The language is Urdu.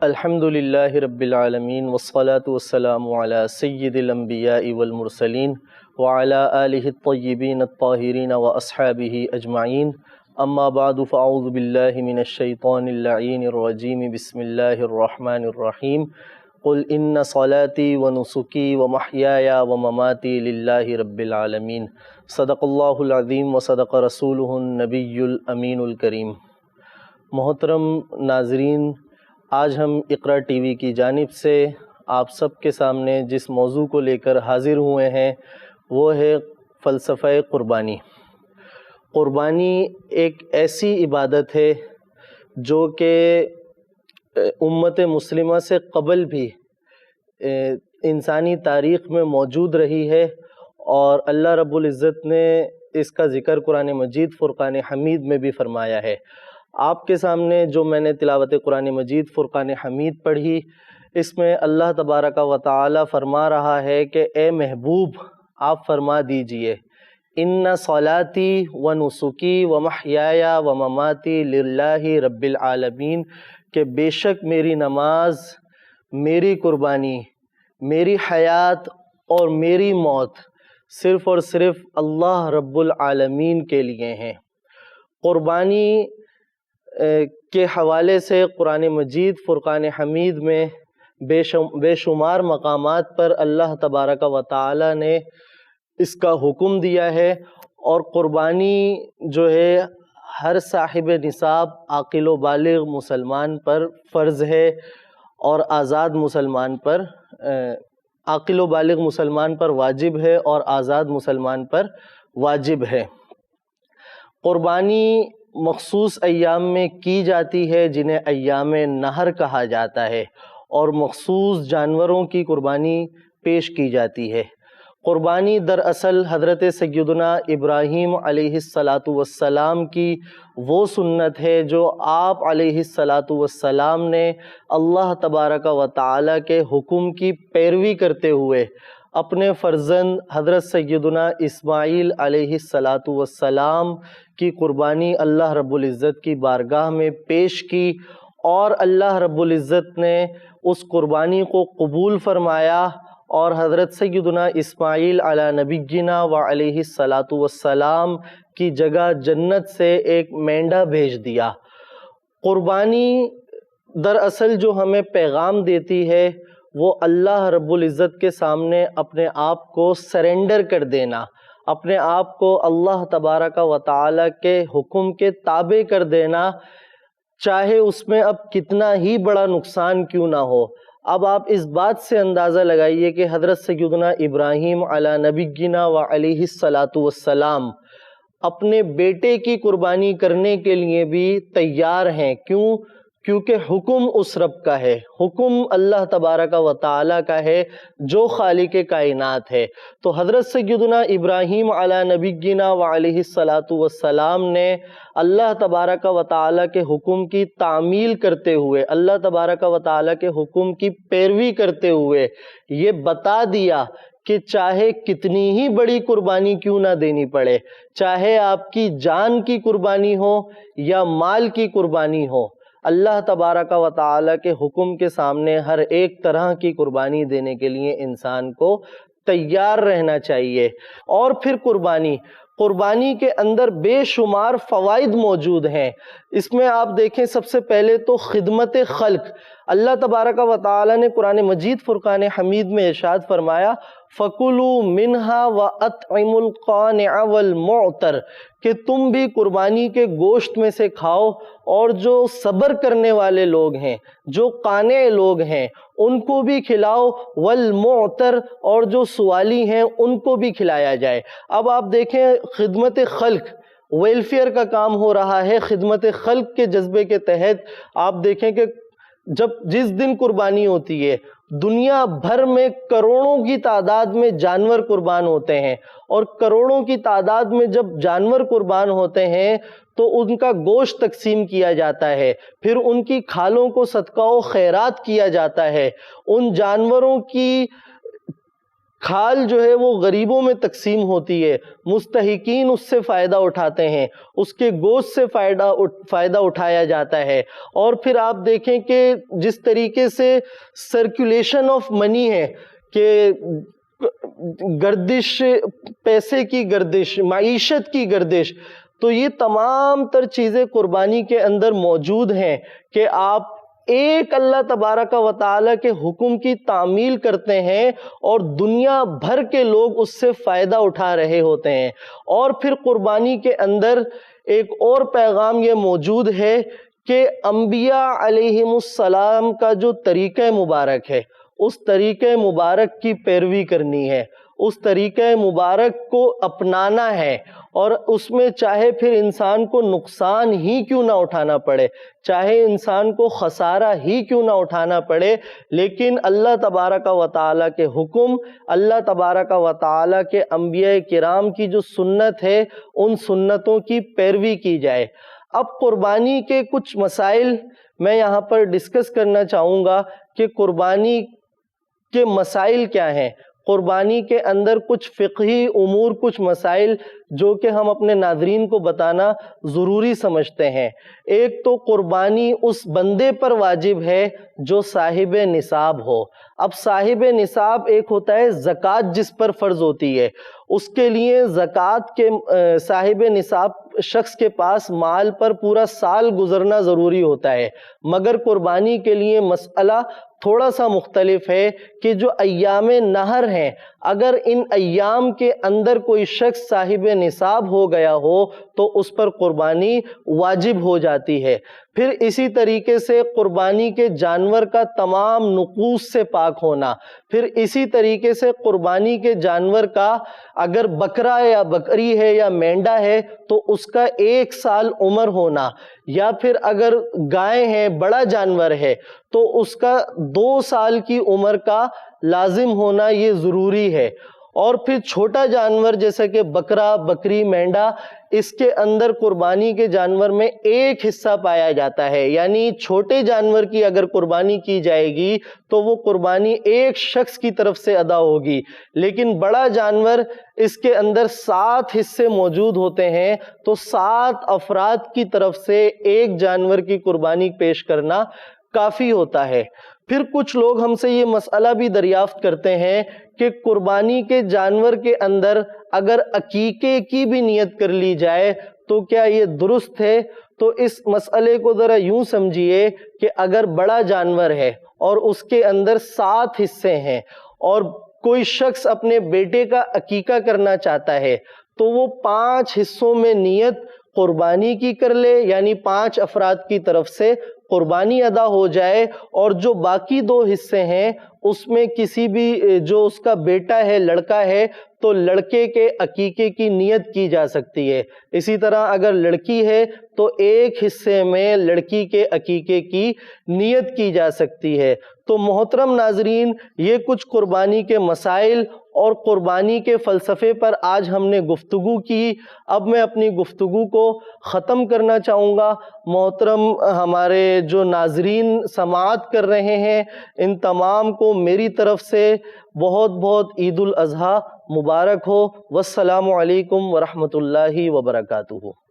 الحمد للہ رب العالمین والصلاة والسلام علی سید الانبیاء والمرسلین وعلی آلہ الطیبین الطاہرین واصحابہ اجمعین اما بعد فاعوذ باللہ من الشیطان اللعین الرجیم بسم اللہ الرحمن الرحیم قل ان صلاتی ونسکی ومحیای ومماتی للہ رب العالمین صدق اللہ العظیم وصدق رسولہ النبی الامین الکریم۔ محترم ناظرین، آج ہم اقرا ٹی وی کی جانب سے آپ سب کے سامنے جس موضوع کو لے کر حاضر ہوئے ہیں وہ ہے فلسفہ قربانی۔ قربانی ایک ایسی عبادت ہے جو کہ امت مسلمہ سے قبل بھی انسانی تاریخ میں موجود رہی ہے، اور اللہ رب العزت نے اس کا ذکر قرآن مجید فرقان حمید میں بھی فرمایا ہے۔ آپ کے سامنے جو میں نے تلاوت قرآن مجید فرقان حمید پڑھی، اس میں اللہ تبارک و تعالی فرما رہا ہے کہ اے محبوب، آپ فرما دیجئے ان صلاتی و نسکی و محیای و مماتی للہ رب العالمین، کہ بے شک میری نماز، میری قربانی، میری حیات اور میری موت صرف اور صرف اللہ رب العالمین کے لیے ہیں۔ قربانی کے حوالے سے قرآن مجید فرقان حمید میں بے شمار مقامات پر اللہ تبارک و تعالی نے اس کا حکم دیا ہے، اور قربانی جو ہے ہر صاحب نصاب عاقل و بالغ مسلمان پر فرض ہے، اور آزاد مسلمان پر عاقل و بالغ مسلمان پر واجب ہے، اور آزاد مسلمان پر واجب ہے۔ قربانی مخصوص ایام میں کی جاتی ہے جنہیں ایام نحر کہا جاتا ہے، اور مخصوص جانوروں کی قربانی پیش کی جاتی ہے۔ قربانی دراصل حضرت سیدنا ابراہیم علیہ السلام کی وہ سنت ہے جو آپ علیہ السلام نے اللہ تبارک و تعالی کے حکم کی پیروی کرتے ہوئے اپنے فرزند حضرت سیدنا اسماعیل علیہ السلام کی قربانی اللہ رب العزت کی بارگاہ میں پیش کی، اور اللہ رب العزت نے اس قربانی کو قبول فرمایا، اور حضرت سیدنا اسماعیل علی نبینا و علیہ السلام کی جگہ جنت سے ایک مینڈھا بھیج دیا۔ قربانی دراصل جو ہمیں پیغام دیتی ہے وہ اللہ رب العزت کے سامنے اپنے آپ کو سرنڈر کر دینا، اپنے آپ کو اللہ تبارک و تعالی کے حکم کے تابع کر دینا، چاہے اس میں اب کتنا ہی بڑا نقصان کیوں نہ ہو۔ اب آپ اس بات سے اندازہ لگائیے کہ حضرت سیدنا ابراہیم علی نبینا و علیہ السلام اپنے بیٹے کی قربانی کرنے کے لیے بھی تیار ہیں۔ کیونکہ حکم اس رب کا ہے، حکم اللہ تبارک و تعالی کا ہے جو خالق کائنات ہے۔ تو حضرت سیدنا ابراہیم علی نبینا و علیہ السلام نے اللہ تبارک و تعالی کے حکم کی تعمیل کرتے ہوئے، اللہ تبارک و تعالی کے حکم کی پیروی کرتے ہوئے یہ بتا دیا کہ چاہے کتنی ہی بڑی قربانی کیوں نہ دینی پڑے، چاہے آپ کی جان کی قربانی ہو یا مال کی قربانی ہو، اللہ تبارک و تعالی کے حکم کے سامنے ہر ایک طرح کی قربانی دینے کے لیے انسان کو تیار رہنا چاہیے۔ اور پھر قربانی کے اندر بے شمار فوائد موجود ہیں۔ اس میں آپ دیکھیں، سب سے پہلے تو خدمت خلق۔ اللہ تبارک و تعالی نے قرآن مجید فرقان حمید میں ارشاد فرمایا فَكُلُوا مِنْهَا وَأَطْعِمُوا الْقَانِعَ وَالْمُعْتَرَ، کہ تم بھی قربانی کے گوشت میں سے کھاؤ، اور جو صبر کرنے والے لوگ ہیں، جو قانع لوگ ہیں، ان کو بھی کھلاؤ، والمعتر، اور جو سوالی ہیں ان کو بھی کھلایا جائے۔ اب آپ دیکھیں، خدمت خلق، ویلفیئر کا کام ہو رہا ہے۔ خدمت خلق کے جذبے کے تحت آپ دیکھیں کہ جس دن قربانی ہوتی ہے، دنیا بھر میں کروڑوں کی تعداد میں جانور قربان ہوتے ہیں، اور کروڑوں کی تعداد میں جب جانور قربان ہوتے ہیں تو ان کا گوشت تقسیم کیا جاتا ہے، پھر ان کی کھالوں کو صدقہ و خیرات کیا جاتا ہے۔ ان جانوروں کی کھال جو ہے وہ غریبوں میں تقسیم ہوتی ہے، مستحقین اس سے فائدہ اٹھاتے ہیں، اس کے گوشت سے فائدہ اٹھایا جاتا ہے۔ اور پھر آپ دیکھیں کہ جس طریقے سے سرکولیشن آف منی ہے، کہ گردش، پیسے کی گردش، معیشت کی گردش، تو یہ تمام تر چیزیں قربانی کے اندر موجود ہیں کہ آپ ایک اللہ تبارک و تعالی کے حکم کی تعمیل کرتے ہیں اور دنیا بھر کے لوگ اس سے فائدہ اٹھا رہے ہوتے ہیں۔ اور پھر قربانی کے اندر ایک اور پیغام یہ موجود ہے کہ انبیاء علیہم السلام کا جو طریقہ مبارک ہے، اس طریقہ مبارک کی پیروی کرنی ہے، اس طریقہ مبارک کو اپنانا ہے، اور اس میں چاہے پھر انسان کو نقصان ہی کیوں نہ اٹھانا پڑے، چاہے انسان کو خسارہ ہی کیوں نہ اٹھانا پڑے، لیکن اللہ تبارک و تعالیٰ کے حکم، اللہ تبارک و تعالیٰ کے انبیاء کرام کی جو سنت ہے، ان سنتوں کی پیروی کی جائے۔ اب قربانی کے کچھ مسائل میں یہاں پر ڈسکس کرنا چاہوں گا کہ قربانی کے مسائل کیا ہیں۔ قربانی کے اندر کچھ فقہی امور، کچھ مسائل جو کہ ہم اپنے ناظرین کو بتانا ضروری سمجھتے ہیں۔ ایک تو قربانی اس بندے پر واجب ہے جو صاحب نصاب ہو۔ اب صاحب نصاب ایک ہوتا ہے زکوٰۃ جس پر فرض ہوتی ہے، اس کے لیے زکوٰۃ کے صاحب نصاب شخص کے پاس مال پر پورا سال گزرنا ضروری ہوتا ہے، مگر قربانی کے لیے مسئلہ تھوڑا سا مختلف ہے کہ جو ایام نہر ہیں، اگر ان ایام کے اندر کوئی شخص صاحب نصاب ہو گیا ہو تو اس پر قربانی واجب ہو جاتی ہے۔ پھر اسی طریقے سے قربانی کے جانور کا تمام نقوص سے پاک ہونا، پھر اسی طریقے سے قربانی کے جانور کا اگر بکرا یا بکری ہے یا مینڈا ہے تو اس کا 1 سال عمر ہونا، یا پھر اگر گائے ہے، بڑا جانور ہے، تو اس کا 2 سال کی عمر کا لازم ہونا یہ ضروری ہے۔ اور پھر چھوٹا جانور جیسا کہ بکرا، بکری، مینڈا، اس کے اندر قربانی کے جانور میں 1 حصہ پایا جاتا ہے، یعنی چھوٹے جانور کی اگر قربانی کی جائے گی تو وہ قربانی ایک شخص کی طرف سے ادا ہوگی، لیکن بڑا جانور اس کے اندر 7 حصے موجود ہوتے ہیں، تو 7 افراد کی طرف سے ایک جانور کی قربانی پیش کرنا کافی ہوتا ہے۔ پھر کچھ لوگ ہم سے یہ مسئلہ بھی دریافت کرتے ہیں کہ قربانی کے جانور کے اندر اگر عقیقے کی بھی نیت کر لی جائے تو کیا یہ درست ہے؟ تو اس مسئلے کو ذرا یوں سمجھیے کہ اگر بڑا جانور ہے اور اس کے اندر 7 حصے ہیں اور کوئی شخص اپنے بیٹے کا عقیقہ کرنا چاہتا ہے تو وہ 5 حصوں میں نیت قربانی کی کر لے، یعنی 5 افراد کی طرف سے قربانی ادا ہو جائے، اور جو باقی 2 حصے ہیں اس میں کسی بھی جو اس کا بیٹا ہے، لڑکا ہے، تو لڑکے کے عقیقے کی نیت کی جا سکتی ہے۔ اسی طرح اگر لڑکی ہے تو 1 حصے میں لڑکی کے عقیقے کی نیت کی جا سکتی ہے۔ تو محترم ناظرین، یہ کچھ قربانی کے مسائل اور قربانی کے فلسفے پر آج ہم نے گفتگو کی۔ اب میں اپنی گفتگو کو ختم کرنا چاہوں گا۔ محترم ہمارے جو ناظرین سماعت کر رہے ہیں، ان تمام کو میری طرف سے بہت بہت عید الاضحیٰ مبارک ہو۔ والسلام علیکم ورحمۃ اللہ وبرکاتہ۔